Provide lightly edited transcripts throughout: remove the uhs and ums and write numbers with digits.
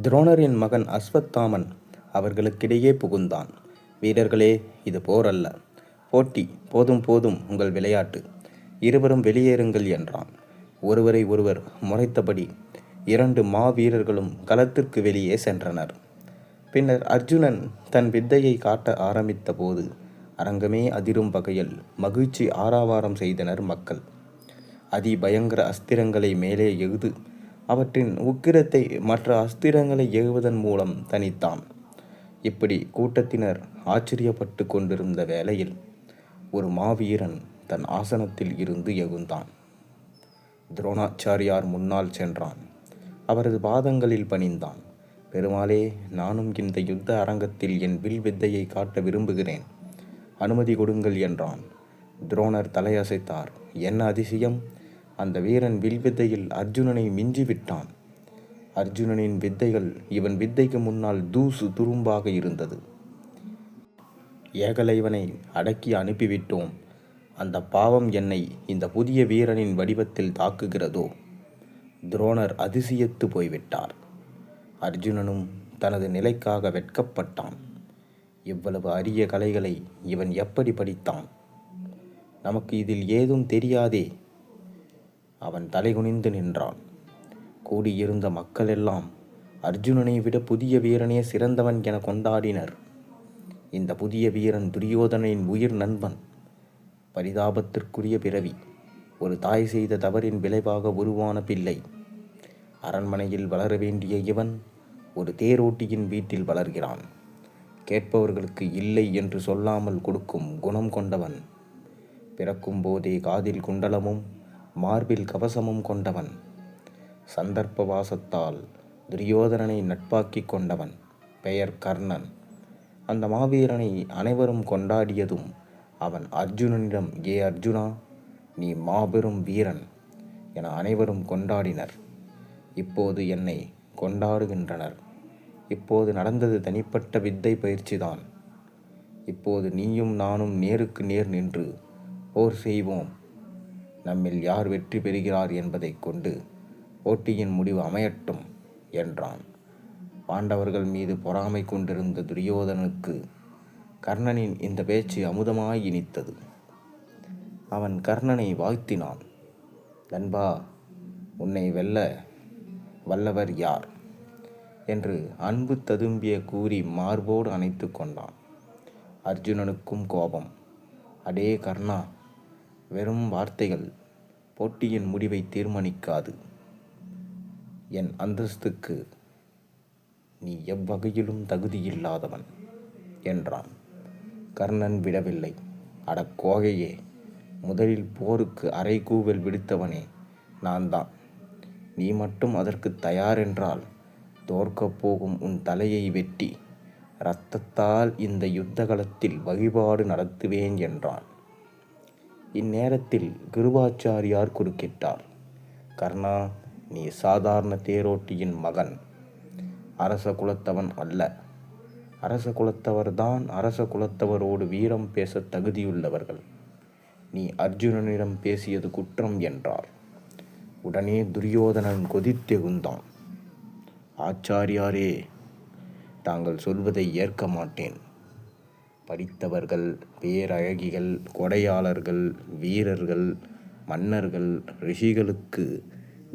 துரோணரின் மகன் அஸ்வத்தாமன் அவர்களுக்கிடையே புகுந்தான். வீரர்களே, இது போர் அல்ல, போட்டி. போதும் போதும் உங்கள் விளையாட்டு. இருவரும் வெளியேறுங்கள் என்றான். ஒருவரை ஒருவர் முறைத்தபடி 2 மாவீரர்களும் களத்திற்கு வெளியே சென்றனர். பின்னர் அர்ஜுனன் தன் வித்தையை காட்ட ஆரம்பித்த போது அரங்கமே அதிரும் வகையில் மகிழ்ச்சி ஆரவாரம் செய்தனர் மக்கள். அதிபயங்கர அஸ்திரங்களை மேலே எய்து அவற்றின் உக்கிரத்தை மற்ற அஸ்திரங்களை ஏவுவதன் மூலம் தனித்தான். இப்படி கூட்டத்தினர் ஆச்சரியப்பட்டு கொண்டிருந்த வேளையில் ஒரு மாவீரன் தன் ஆசனத்தில் இருந்து எழுந்தான். துரோணாச்சாரியார் முன்னால் சென்றான். அவரது பாதங்களில் பணிந்தான். பெருமாளே, நானும் இந்த யுத்த அரங்கத்தில் என் வில் வித்தையை காட்ட விரும்புகிறேன், அனுமதி கொடுங்கள் என்றான். துரோணர் தலையசைத்தார். என்ன அதிசயம்! அந்த வீரன் வில் வித்தையில் அர்ஜுனனை மிஞ்சிவிட்டான். அர்ஜுனனின் வித்தைகள் இவன் வித்தைக்கு முன்னால் தூசு துரும்பாக இருந்தது. ஏகலைவனை அடக்கி அனுப்பிவிட்டோம். அந்த பாவம் என்னை இந்த புதிய வீரனின் வடிவத்தில் தாக்குகிறதோ? துரோணர் அதிசயித்து போய்விட்டார். அர்ஜுனனும் தனது நிலைக்காக வெட்கப்பட்டான். இவ்வளவு அரிய கலைகளை இவன் எப்படி படித்தான்? நமக்கு இதில் ஏதும் தெரியாதே. அவன் தலைகுனிந்து நின்றான். கூடியிருந்த மக்களெல்லாம் அர்ஜுனனை விட புதிய வீரனே சிறந்தவன் என கொண்டாடினர். இந்த புதிய வீரன் துரியோதனின் உயிர் நண்பன். பரிதாபத்திற்குரிய பிறவி. ஒரு தாய் செய்த தவறின் விளைவாக உருவான பிள்ளை. அரண்மனையில் வளர வேண்டிய இவன் ஒரு தேரோட்டியின் வீட்டில் வளர்கிறான். கேட்பவர்களுக்கு இல்லை என்று சொல்லாமல் கொடுக்கும் குணம் கொண்டவன். பிறக்கும் போதே காதில் குண்டலமும் மார்பில் கவசமும் கொண்டவன். சந்தர்ப்ப வாசத்தால் துரியோதனனை நட்பாக்கி கொண்டவன். பெயர் கர்ணன். அந்த மாவீரனை அனைவரும் கொண்டாடியதும் அவன் அர்ஜுனனிடம், ஏ அர்ஜுனா, நீ மாபெரும் வீரன் என அனைவரும் கொண்டாடினர். இப்போது என்னை கொண்டாடுகின்றனர். இப்போது நடந்தது தனிப்பட்ட வித்தை பயிற்சிதான். இப்போது நீயும் நானும் நேருக்கு நேர் நின்று போர் செய்வோம். நம்மில் யார் வெற்றி பெறுகிறார் என்பதை கொண்டு போட்டியின் முடிவு அமையட்டும் என்றான். பாண்டவர்கள் மீது பொறாமை கொண்டிருந்த துரியோதனுக்கு கர்ணனின் இந்த பேச்சு அமுதமாய் இனித்தது. அவன் கர்ணனை வாழ்த்தினான். நண்பா, உன்னை வெல்ல வல்லவர் யார் என்று அன்பு ததும்பிய கூறி மார்போடு அணைத்து கொண்டான். அர்ஜுனனுக்கும் கோபம். அடே கர்ணா, வெறும் வார்த்தைகள் போட்டியின் முடிவை தீர்மானிக்காது. என் அந்தஸ்துக்கு நீ எவ்வகையிலும் தகுதியில்லாதவன் என்றான். கர்ணன் விடவில்லை. அடக்கோகையே, முதலில் போருக்கு அரைகூவல் விடுத்தவனே நான் தான். நீ மட்டும் அதற்கு தயாரென்றால் தோற்கப் போகும் உன் தலையை வெட்டி இரத்தத்தால் இந்த யுத்தகலத்தில் வழிபாடு நடத்துவேன் என்றான். இந்நேரத்தில் கிருபாச்சாரியார் குறுக்கிட்டார். கர்ணா, நீ சாதாரண தேரோட்டியின் மகன், அரச குலத்தவன் அல்ல. அரச குலத்தவர்தான் அரச குலத்தவரோடு வீரம் பேச தகுதியுள்ளவர்கள். நீ அர்ஜுனனிடம் பேசியது குற்றம் என்றார். உடனே துரியோதனன் கொதித்தெழுந்தான். ஆச்சாரியாரே, தாங்கள் சொல்வதை ஏற்க மாட்டேன். படித்தவர்கள், பேரழகிகள், கொடையாளர்கள், வீரர்கள், மன்னர்கள், ரிஷிகளுக்கு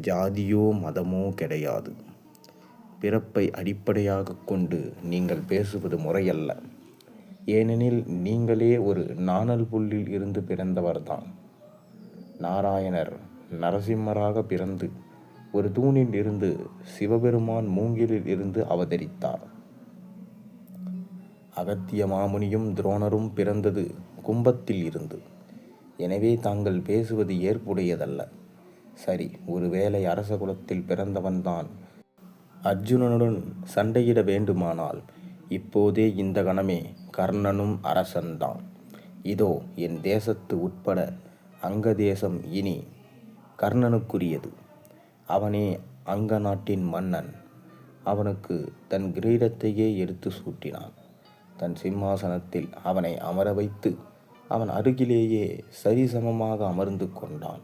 ஜாதியோ மதமோ கிடையாது. பிறப்பை அடிப்படையாக கொண்டு நீங்கள் பேசுவது முறையல்ல. ஏனெனில் நீங்களே ஒரு நாணல் புல்லில் இருந்து பிறந்தவர்தான். நாராயணர் நரசிம்மராக பிறந்து ஒரு தூணில் இருந்து சிவபெருமான் மூங்கிலில் இருந்து அவதரித்தார். அகத்திய மாமுனியும் துரோணரும் பிறந்தது கும்பத்தில் இருந்து. எனவே தாங்கள் பேசுவது ஏற்புடையதல்ல. சரி, ஒருவேளை அரச குலத்தில் பிறந்தவன்தான் அர்ஜுனனுடன் சண்டையிட வேண்டுமானால் இப்போதே இந்த கணமே கர்ணனும் அரசன்தான். இதோ என் தேசத்து உட்பட அங்க தேசம் இனி கர்ணனுக்குரியது. அவனே அங்க நாட்டின் மன்னன். அவனுக்கு தன் கிரீடத்தையே எடுத்து சூட்டினான். தன் சிம்மாசனத்தில் அவனை அமர வைத்து அவன் அருகிலேயே சரிசமமாக அமர்ந்து கொண்டான்.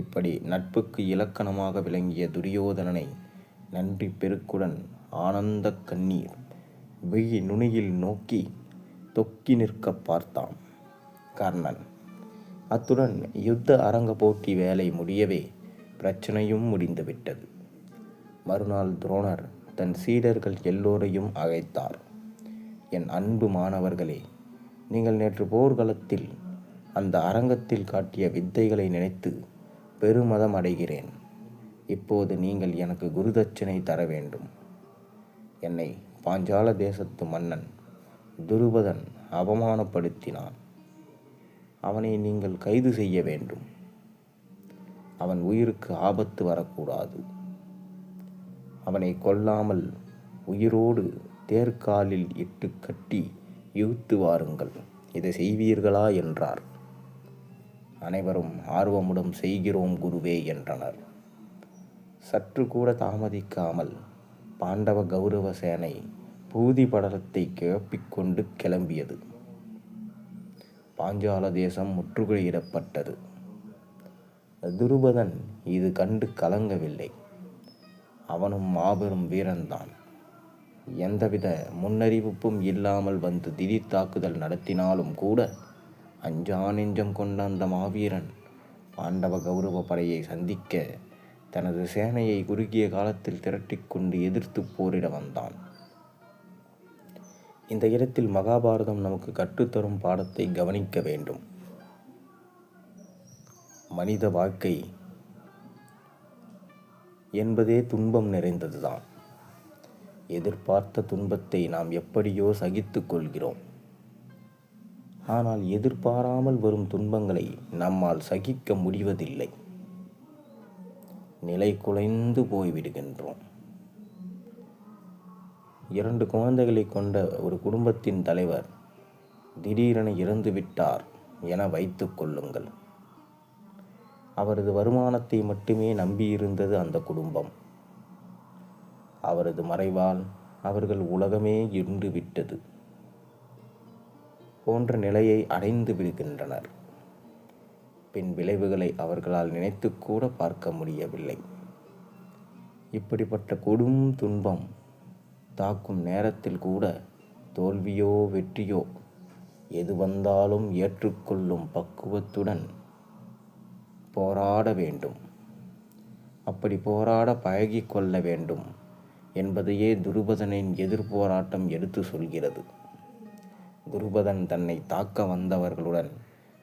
இப்படி நட்புக்கு இலக்கணமாக விளங்கிய துரியோதனனை நன்றி பெருக்குடன் ஆனந்த கண்ணீர் விழி நுனியில் நோக்கி தொக்கி நிற்க பார்த்தான் கர்ணன். அத்துடன் யுத்த அரங்க போட்டி வேலை முடியவே பிரச்சனையும் முடிந்துவிட்டது. மறுநாள் துரோணர் தன் சீடர்கள் எல்லோரையும் அழைத்தார். என் அன்பு மாணவர்களே, நீங்கள் நேற்று போர்க்களத்தில் அந்த அரங்கத்தில் காட்டிய வித்தைகளை நினைத்து பெருமதம் அடைகிறேன். இப்போது நீங்கள் எனக்கு குருதட்சணை தர வேண்டும். என்னை பாஞ்சால தேசத்து மன்னன் துருபதன் அவமானப்படுத்தினான். அவனை நீங்கள் கைது செய்ய வேண்டும். அவன் உயிருக்கு ஆபத்து வரக்கூடாது. அவனை கொல்லாமல் உயிரோடு தேர்காலில் இட்டு கட்டி இழுத்து வாருங்கள். இதை செய்வீர்களா என்றார். அனைவரும் ஆர்வமுடன் செய்கிறோம் குருவே என்றனர். சற்று கூட தாமதிக்காமல் பாண்டவ கௌரவ சேனை பூதி படலத்தை கிளப்பிக்கொண்டு கிளம்பியது. பாஞ்சால தேசம் முற்றுகையிடப்பட்டது. துருபதன் இது கண்டு கலங்கவில்லை. அவனும் மாபெரும் வீரன்தான். எந்தவித முன்னறிவிப்பும் இல்லாமல் வந்து திடீர் தாக்குதல் நடத்தினாலும் கூட அஞ்சா நெஞ்சம் கொண்ட அந்த மாவீரன் பாண்டவ கௌரவ படையை சந்திக்க தனது சேனையை குறுகிய காலத்தில் திரட்டிக்கொண்டு எதிர்த்து போரிட வந்தான். இந்த இடத்தில் மகாபாரதம் நமக்கு கற்றுத்தரும் பாடத்தை கவனிக்க வேண்டும். மனித வாழ்க்கை என்பதே துன்பம் நிறைந்ததுதான். எதிர்பார்த்த துன்பத்தை நாம் எப்படியோ சகித்து கொள்கிறோம். ஆனால் எதிர்பாராமல் வரும் துன்பங்களை நம்மால் சகிக்க முடிவதில்லை. நிலை குலைந்து போய்விடுகின்றோம். 2 குழந்தைகளை கொண்ட ஒரு குடும்பத்தின் தலைவர் திடீரென இறந்து விட்டார் என வைத்துக் கொள்ளுங்கள். அவரது வருமானத்தை மட்டுமே நம்பியிருந்தது அந்த குடும்பம். அவரது மறைவால் அவர்கள் உலகமே இருண்டு விட்டது போன்ற நிலையை அடைந்து விடுகின்றனர். பின் விளைவுகளை அவர்களால் நினைத்து கூட பார்க்க முடியவில்லை. இப்படிப்பட்ட கொடும் துன்பம் தாக்கும் நேரத்தில் கூட தோல்வியோ வெற்றியோ எது வந்தாலும் ஏற்றுக்கொள்ளும் பக்குவத்துடன் போராட வேண்டும். அப்படி போராட பழகி கொள்ள வேண்டும் என்பதையே துருபதனின் எதிர்போராட்டம் எடுத்து சொல்கிறது. துருபதன் தன்னை தாக்க வந்தவர்களுடன்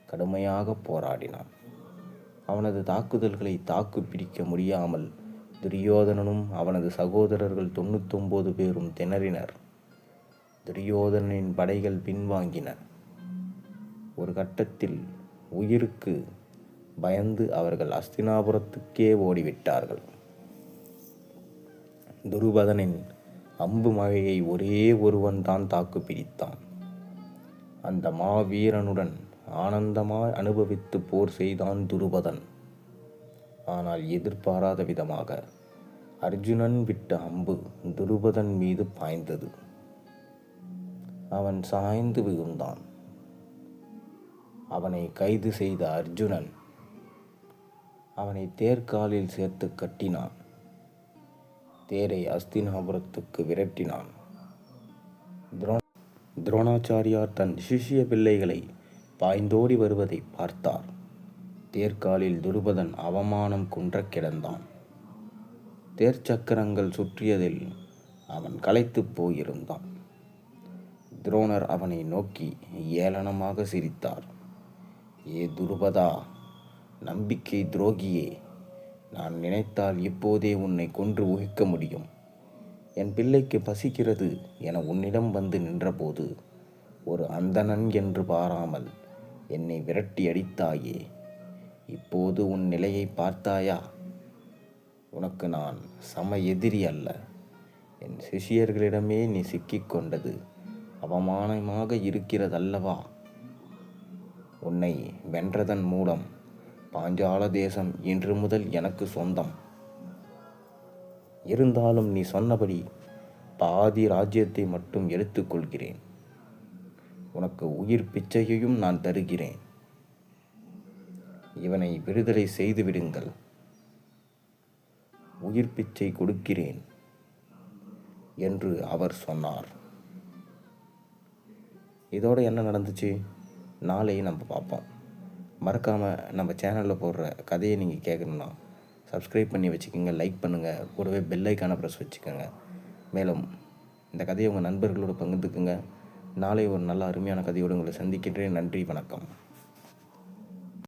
கடுமையாக போராடினான். அவனது தாக்குதல்களை தாக்கு பிடிக்க முடியாமல் துரியோதனனும் அவனது சகோதரர்கள் 99 பேரும் திணறினர். துரியோதனனின் படைகள் பின்வாங்கின. ஒரு கட்டத்தில் உயிருக்கு பயந்து அவர்கள் அஸ்தினாபுரத்துக்கே ஓடிவிட்டார்கள். துருபதனின் அம்பு மழையை ஒரே ஒருவன் தான் தாக்கு பிடித்தான். அந்த மாவீரனுடன் ஆனந்தமாய் அனுபவித்து போர் செய்தான் துருபதன். ஆனால் எதிர்பாராத விதமாக அர்ஜுனன் விட்ட அம்பு துருபதன் மீது பாய்ந்தது. அவன் சாய்ந்து விழுந்தான். அவனை கைது செய்த அர்ஜுனன் அவனை தேர்காலில் சேர்த்து கட்டினான். தேரை அஸ்தினாபுரத்துக்கு விரட்டினான். துரோணாச்சாரியார் தன் சிஷ்ய பிள்ளைகளை பாய்ந்தோடி வருவதை பார்த்தார். தேர்காலில் துருபதன் அவமானம் குன்ற கிடந்தான். தேர்ச்சக்கரங்கள் சுற்றியதில் அவன் களைத்து போயிருந்தான். துரோணர் அவனை நோக்கி ஏளனமாக சிரித்தார். ஏ துருபதா, நம்பிக்கை துரோகியே, நான் நினைத்தால் இப்போதே உன்னை கொன்று ஒழிக்க முடியும். என் பிள்ளைக்கு பசிக்கிறது என உன்னிடம் வந்து நின்றபோது ஒரு அந்தணன் என்று பாராமல் என்னை விரட்டி அடித்தாயே. இப்போது உன் நிலையை பார்த்தாயா? உனக்கு நான் சம எதிரி அல்ல. என் சிஷியர்களிடமே நீ சிக்கிக்கொண்டது அவமானமாக இருக்கிறதல்லவா? உன்னை வென்றதன் மூலம் பாஞ்சால தேசம் இன்று முதல் எனக்கு சொந்தம். இருந்தாலும் நீ சொன்னபடி பாதி ராஜ்யத்தை மட்டும் எடுத்துக்கொள்கிறேன். உனக்கு உயிர் பிச்சையையும் நான் தருகிறேன். இவனை விடுதலை செய்து விடுங்கள். உயிர் பிச்சை கொடுக்கிறேன். என்று அவர் சொன்னார். இதோடு என்ன நடந்துச்சு நாளை நம்ம பார்ப்போம். மறக்காமல் நம்ம சேனலில் போடுற கதையை நீங்கள் கேட்கணுன்னா சப்ஸ்கிரைப் பண்ணி வச்சுக்கோங்க, லைக் பண்ணுங்கள், கூடவே பெல் ஐக்கானை ப்ரெஸ் வச்சுக்கோங்க. மேலும் இந்த கதையை உங்கள் நண்பர்களோடு பகிர்ந்துக்குங்க. நாளை ஒரு நல்ல அருமையான கதையோடு உங்களை சந்திக்கின்றேன். நன்றி, வணக்கம்.